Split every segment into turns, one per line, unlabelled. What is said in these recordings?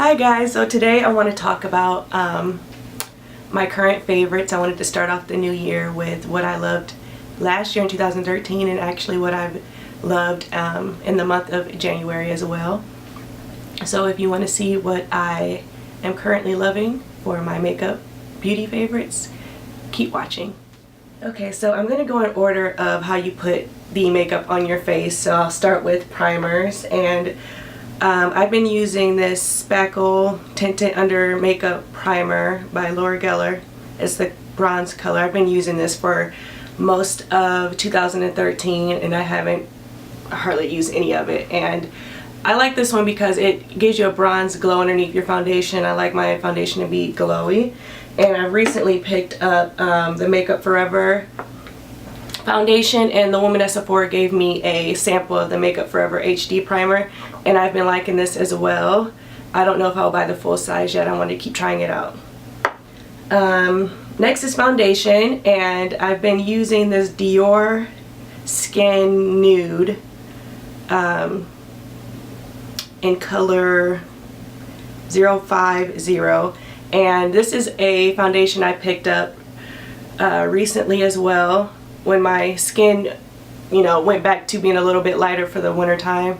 Hi guys, so today I want to talk about my current favorites. I wanted to start off the new year with what I loved last year in 2013 and actually what I've loved in the month of January as well. So if you want to see what I am currently loving for my makeup beauty favorites, keep watching. Okay, so I'm going to go in order of how you put the makeup on your face. So I'll start with primers, and I've been using this Spackle Tinted Under Makeup Primer by Laura Geller. It's the bronze color. I've been using this for most of 2013 and I haven't hardly used any of it. And I like this one because it gives you a bronze glow underneath your foundation. I like my foundation to be glowy. And I recently picked up the Makeup Forever foundation, and the woman at Sephora gave me a sample of the Makeup Forever HD primer, and I've been liking this as well. I don't know if I'll buy the full size yet. I want to keep trying it out. Next is foundation, and I've been using this Dior Skin Nude in color 050, and this is a foundation I picked up recently as well when my skin, went back to being a little bit lighter for the winter time.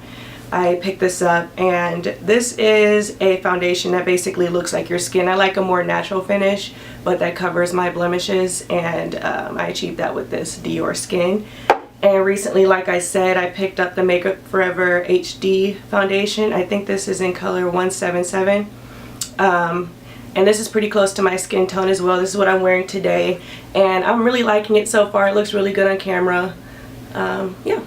I picked this up, and this is a foundation that basically looks like your skin. I like a more natural finish, but that covers my blemishes, and I achieved that with this Dior Skin. And recently, like I said, I picked up the Makeup Forever HD foundation. I think this is in color 177. And this is pretty close to my skin tone as well. This is what I'm wearing today, and I'm really liking it so far. It looks really good on camera. Yeah.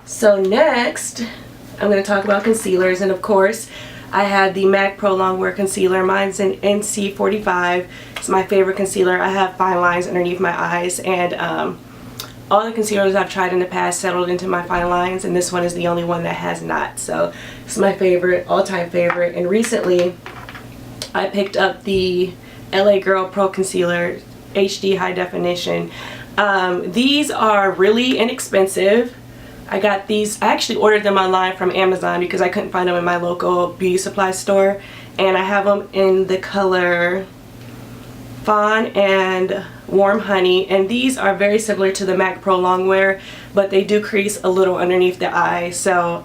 So next, I'm going to talk about concealers, and of course, I have the MAC Pro Longwear Concealer. Mine's an NC45. It's my favorite concealer. I have fine lines underneath my eyes, and all the concealers I've tried in the past settled into my fine lines, and this one is the only one that has not. So it's my favorite, all-time favorite. And recently, I picked up the LA Girl Pro Concealer HD High Definition. These are really inexpensive. I got these, I actually ordered them online from Amazon because I couldn't find them in my local beauty supply store. And I have them in the color Fawn and Warm Honey. And these are very similar to the MAC Pro Longwear, but they do crease a little underneath the eye. So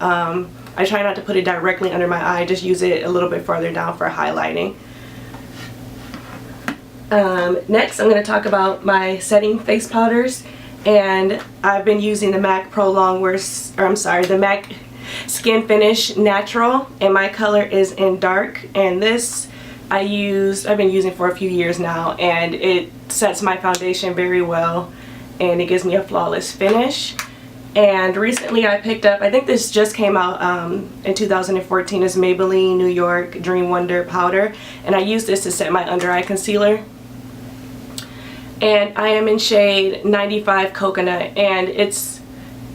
I try not to put it directly under my eye, just use it a little bit farther down for highlighting. Next, I'm going to talk about my setting face powders, and I've been using the MAC Pro Longwear, or I'm sorry, the MAC Skin Finish Natural, and my color is in dark, and this I've been using for a few years now, and it sets my foundation very well, and it gives me a flawless finish. And recently I picked up, I think this just came out in 2014, is Maybelline New York Dream Wonder Powder, and I use this to set my under eye concealer. And I am in shade 95 Coconut, and it's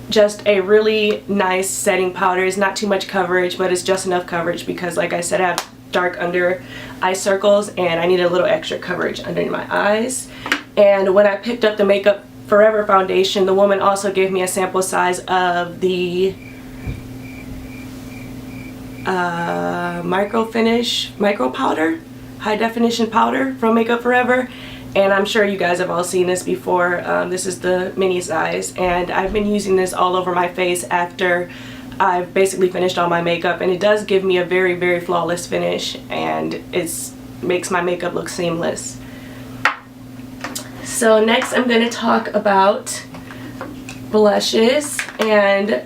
just a really nice setting powder. It's not too much coverage, but it's just enough coverage because, like I said, I have dark under eye circles and I need a little extra coverage under my eyes. And when I picked up the Makeup Forever foundation, the woman also gave me a sample size of the micro powder, high definition powder from Makeup Forever, and I'm sure you guys have all seen this before. This is the mini size, and I've been using this all over my face after I've basically finished all my makeup, and it does give me a very, very flawless finish, and it makes my makeup look seamless. So next I'm going to talk about blushes, and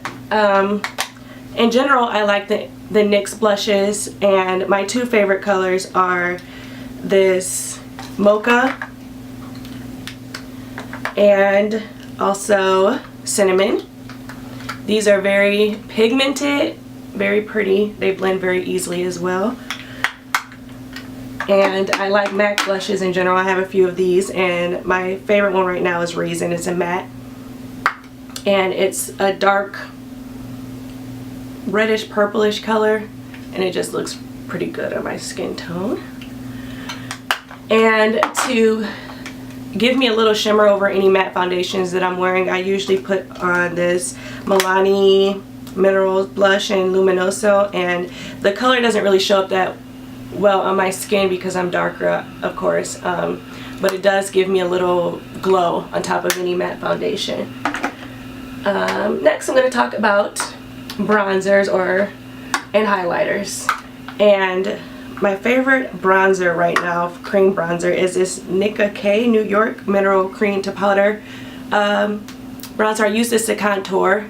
in general I like the NYX blushes, and my two favorite colors are this Mocha and also Cinnamon. These are very pigmented, very pretty. They blend very easily as well. And I like MAC blushes in general. I have a few of these, and my favorite one right now is Raisin. It's a matte, and it's a dark reddish purplish color, and it just looks pretty good on my skin tone. And to give me a little shimmer over any matte foundations that I'm wearing, I usually put on this Milani Mineral Blush in Luminoso, and the color doesn't really show up that well on my skin because I'm darker, of course, but it does give me a little glow on top of any matte foundation. Next I'm going to talk about bronzers and highlighters, and my favorite bronzer right now, cream bronzer, is this Nicka K New York Mineral Cream to Powder bronzer. I use this to contour,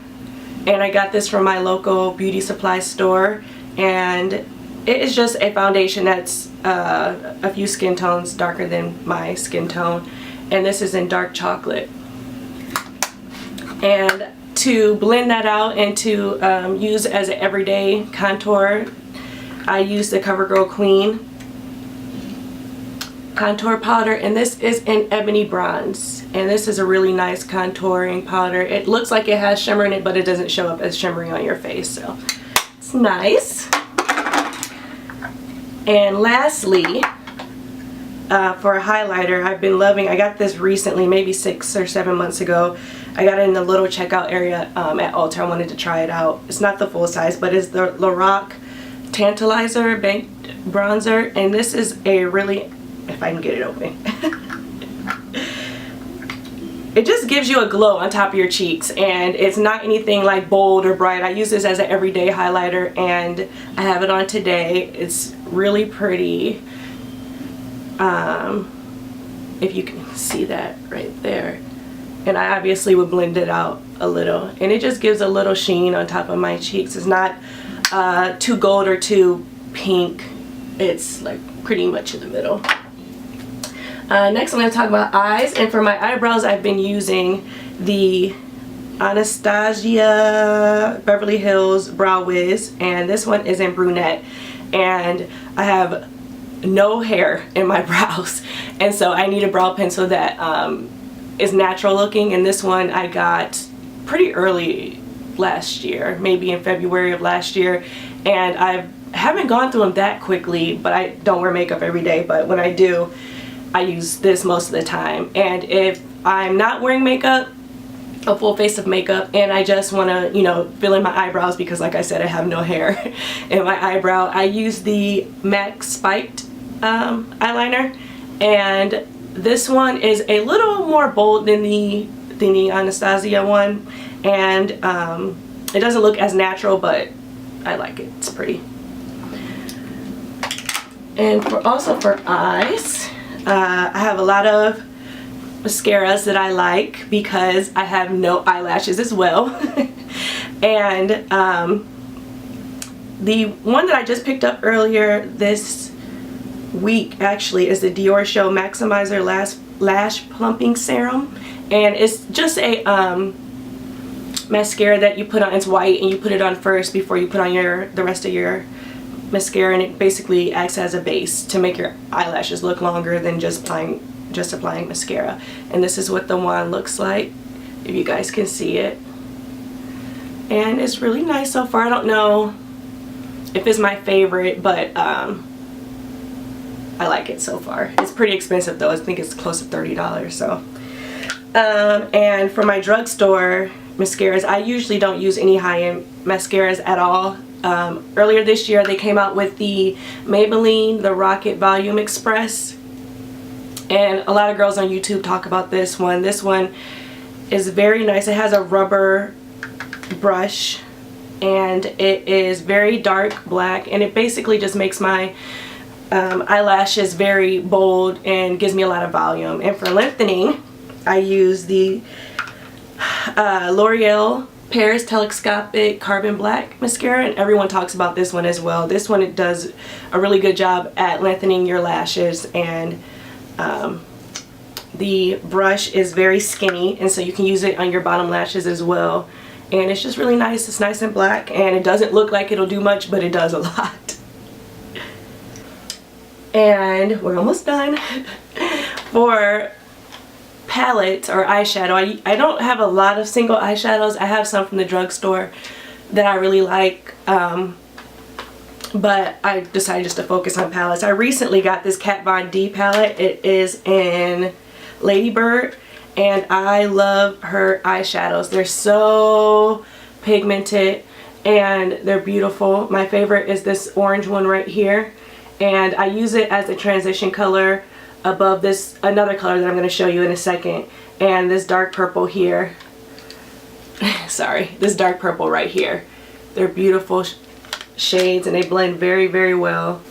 and I got this from my local beauty supply store, and it is just a foundation that's a few skin tones darker than my skin tone, and this is in dark chocolate. And to blend that out and to use as an everyday contour, I use the CoverGirl Queen contour powder, and this is in Ebony Bronze, and this is a really nice contouring powder. It looks like it has shimmer in it, but it doesn't show up as shimmering on your face, so it's nice. And lastly, for a highlighter, I've been loving, I got this recently, maybe 6 or 7 months ago. I got it in the little checkout area at Ulta. I wanted to try it out. It's not the full size, but it's the Lorac Tantalizer Banked Bronzer, and this is a really, if I can get it open, it just gives you a glow on top of your cheeks, and it's not anything like bold or bright. I use this as an everyday highlighter, and I have it on today. It's really pretty. If you can see that right there, and I obviously would blend it out a little, and it just gives a little sheen on top of my cheeks. It's not too gold or too pink. It's like pretty much in the middle. Next I'm going to talk about eyes, and for my eyebrows I've been using the Anastasia Beverly Hills Brow Wiz, and this one is in brunette, and I have no hair in my brows, and so I need a brow pencil that is natural looking, and this one I got pretty early last year, maybe in February of last year, and I haven't gone through them that quickly, but I don't wear makeup every day, but when I do, I use this most of the time. And if I'm not wearing makeup, a full face of makeup, and I just want to, you know, fill in my eyebrows because like I said, I have no hair in my eyebrow, I use the MAC Spiked eyeliner, and this one is a little more bold than the Anastasia one, and it doesn't look as natural, but I like it. It's pretty. And also for eyes, I have a lot of mascaras that I like because I have no eyelashes as well. And the one that I just picked up earlier this week actually is the Dior Show Maximizer Lash Plumping Serum, and it's just a mascara that you put on. It's white, and you put it on first before you put on the rest of your mascara, and it basically acts as a base to make your eyelashes look longer than just applying mascara. And this is what the wand looks like, if you guys can see it, and it's really nice so far. I don't know if it's my favorite, but I like it so far. It's pretty expensive though. I think it's close to $30. So and for my drugstore mascaras, I usually don't use any high-end mascaras at all. Earlier this year they came out with the Maybelline the Rocket Volume Express, and a lot of girls on YouTube talk about this one. This one is very nice. It has a rubber brush, and it is very dark black, and it basically just makes my eyelashes very bold and gives me a lot of volume. And for lengthening, I use the L'Oreal Paris Telescopic Carbon Black Mascara, and everyone talks about this one as well. This one, it does a really good job at lengthening your lashes, and the brush is very skinny, and so you can use it on your bottom lashes as well. And it's just really nice. It's nice and black, and it doesn't look like it'll do much, but it does a lot. And we're almost done. For palette or eyeshadow, I don't have a lot of single eyeshadows. I have some from the drugstore that I really like, but I decided just to focus on palettes. I recently got this Kat Von D palette. It is in Ladybird, and I love her eyeshadows. They're so pigmented, and they're beautiful. My favorite is this orange one right here, and I use it as a transition color above this another color that I'm going to show you in a second, and this dark purple here. Sorry, this dark purple right here. They're beautiful shades and they blend very, very well.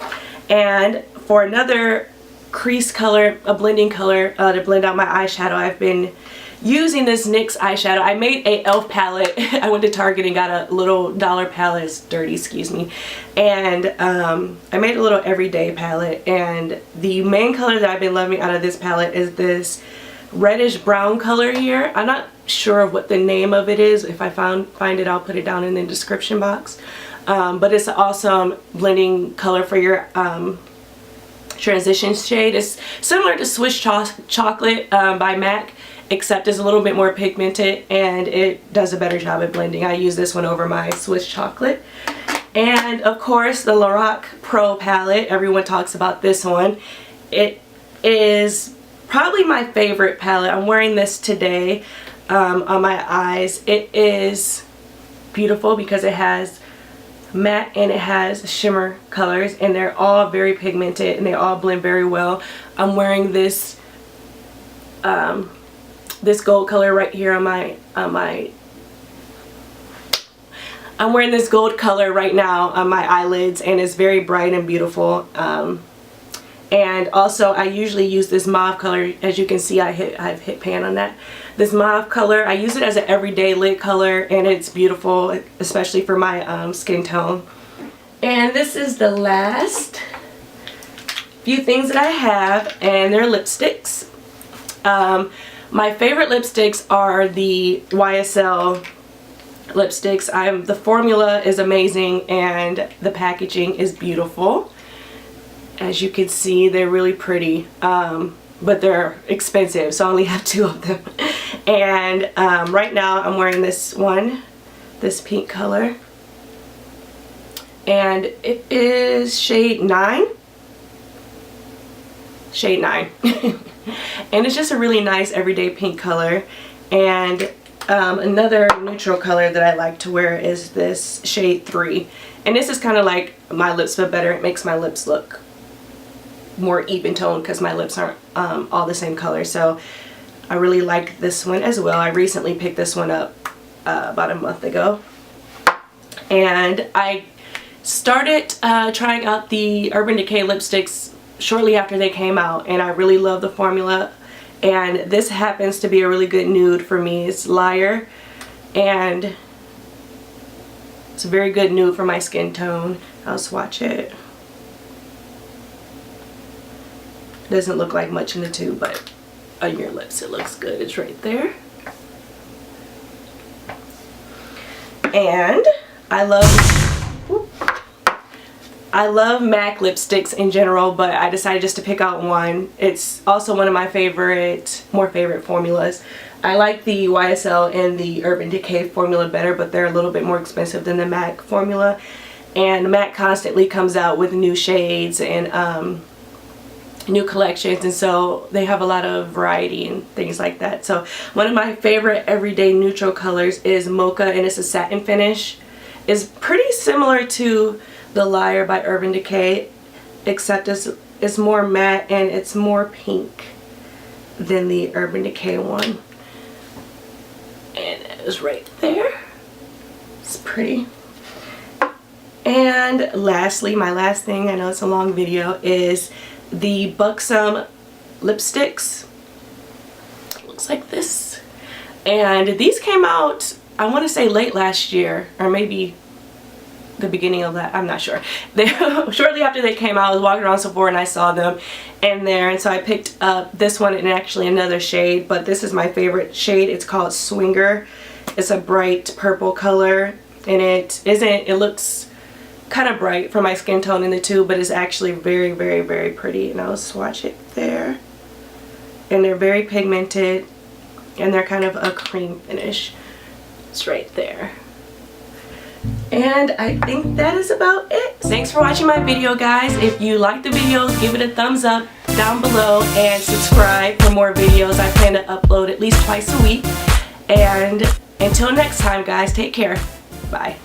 And for another crease color, a blending color to blend out my eyeshadow, I've been using this NYX eyeshadow. I made a e.l.f. palette. I went to Target and got a little dollar palette. It's dirty, excuse me. And I made a little everyday palette, and the main color that I've been loving out of this palette is this reddish brown color here. I'm not sure of what the name of it is. If I find it, I'll put it down in the description box. But it's an awesome blending color for your transition shade. It's similar to Swiss Chocolate by MAC, except it's a little bit more pigmented and it does a better job at blending. I use this one over my Swiss Chocolate. And of course the Lorac Pro palette. Everyone talks about this one. It is probably my favorite palette. I'm wearing this today on my eyes. It is beautiful because it has matte and it has shimmer colors, and they're all very pigmented and they all blend very well. I'm wearing this this gold color right here on my I'm wearing this gold color right now on my eyelids, and it's very bright and beautiful. And also I usually use this mauve color. As you can see, I've hit pan on that. This mauve color, I use it as an everyday lid color, and it's beautiful, especially for my skin tone. And this is the last few things that I have, and they're lipsticks. My favorite lipsticks are the YSL lipsticks. The formula is amazing and the packaging is beautiful. As you can see, they're really pretty, but they're expensive, so I only have 2 of them. And right now I'm wearing this one, this pink color, and it is shade 9. Shade 9. And it's just a really nice everyday pink color. And another neutral color that I like to wear is this shade 3. And this is kind of like my lips, but better. It makes my lips look more even tone because my lips aren't all the same color. So I really like this one as well. I recently picked this one up about a month ago. And I started trying out the Urban Decay lipsticks shortly after they came out, and I really love the formula. And this happens to be a really good nude for me. It's Liar, and it's a very good nude for my skin tone. I'll swatch it. Doesn't look like much in the tube, but on your lips it looks good. It's right there. And I love MAC lipsticks in general, but I decided just to pick out one. It's also one of my more favorite formulas. I like the YSL and the Urban Decay formula better, but they're a little bit more expensive than the MAC formula. And MAC constantly comes out with new shades and new collections, and so they have a lot of variety and things like that. So one of my favorite everyday neutral colors is Mocha, and it's a satin finish. It's pretty similar to the Liar by Urban Decay, except it's more matte and it's more pink than the Urban Decay one. And it is right there. It's pretty. And lastly, my last thing, I know it's a long video, is the Buxom lipsticks. Looks like this. And these came out, I want to say late last year, or maybe the beginning of that, I'm not sure. Shortly after they came out, I was walking around Sephora and I saw them in there, and so I picked up this one and actually another shade, but this is my favorite shade. It's called Swinger. It's a bright purple color, and it looks kind of bright for my skin tone in the tube, but it's actually very, very, very pretty. And I'll swatch it there. And they're very pigmented, and they're kind of a cream finish. It's right there. And I think that is about it. Thanks for watching my video, guys. If you like the video, give it a thumbs up down below and subscribe for more videos. I plan to upload at least twice a week. And until next time, guys, take care. Bye.